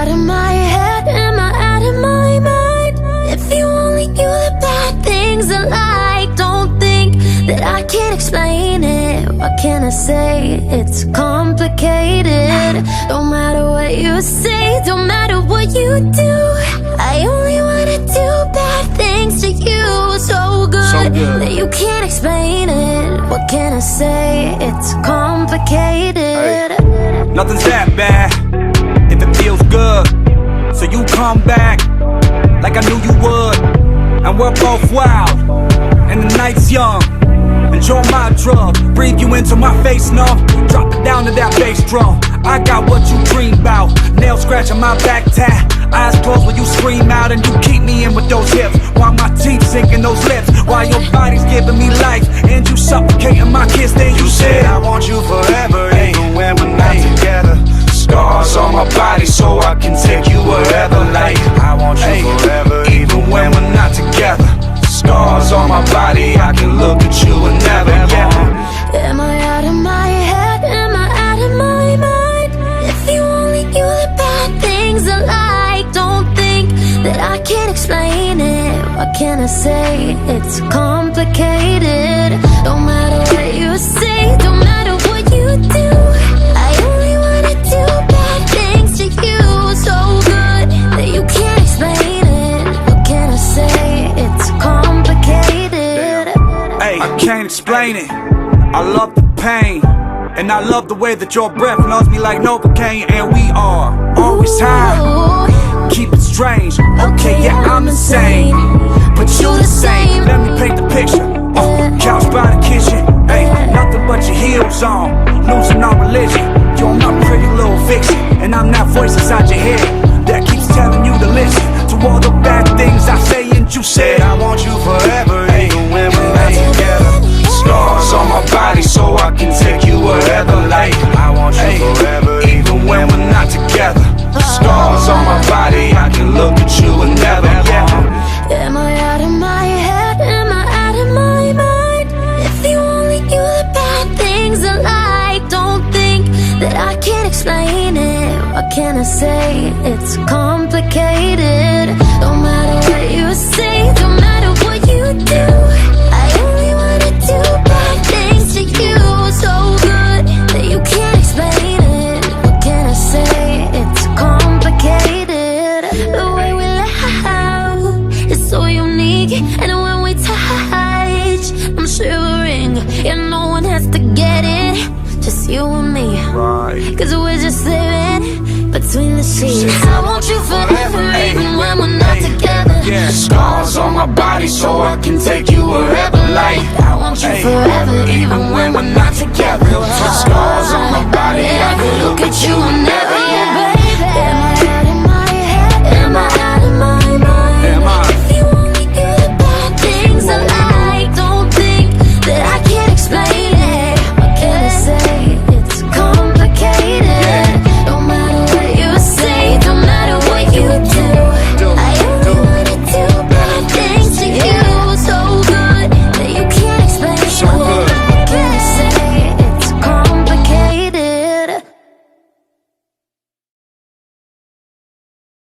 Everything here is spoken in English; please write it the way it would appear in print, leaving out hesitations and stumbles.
out of my head? Am I out of my mind? If you only knew the bad things I like, don't think that I can't explain it. What can I say? It's complicated. Don't matter what you say, don't matter what you do, I only wanna do bad things to you. So good that you can't explain it. What can I say? It's complicated. Hey, nothing's that bad if it feels good. So you come back like I knew you would. And we're both wild and the night's young. Enjoy my drug, breathe you into my face, no. Drop it down to that bass drum. I got what you dream about. Nail scratching my back tat. Eyes closed when you scream out, and you keep me in with those hips, while my teeth sink in those lips, while your body's giving me life, and you suffocating my kiss. Then you said I want you forever, even when we're not together. Scars on my body so I can take you wherever. Like I want you forever, even when we're not together. Scars on my body, I can look at you and never. Am I out of my head? Am I out of my mind? If you only knew the bad things I like, don't think that I can't explain it. What can I say? It's complicated. Don't matter what you say, don't matter what you do, I only wanna do bad things to you. So good that you can't explain it. What can I say? It's complicated. hey, I can't explain it. I love the pain, and I love the way that your breath loves me like Novocaine. And we are always high, keep it strange. Okay, yeah, I'm insane, but you the same. Let me paint the picture. Couch by the kitchen, hey, nothing but your heels on, losing our religion. You're my pretty little fiction, and I'm that voice inside your head that keeps telling you to listen to all the bad things I say. And you said I want you forever, even when we're not together. Scars on my body so I can take you wherever. Like I want you forever, even when we're not together. Scars on my body, I can look at you and never. Am I out of my head? Am I out of my mind? If you only knew the bad things I like, don't think that I can't explain it. What can I say? It's complicated. Don't matter what you say, don't matter what you do, I only wanna do bad things to you. So good that you can't explain it. What can I say? It's complicated. The way we laugh is so unique, and when we touch, I'm shivering. Yeah, no one has to get it, just you and me. right. Cause we're just living between the sheets. I want you forever, even when we're not together. Scars on my body so I can take you wherever. Like I want you forever, even when we're not together. Scars on my body, I can look at you and never.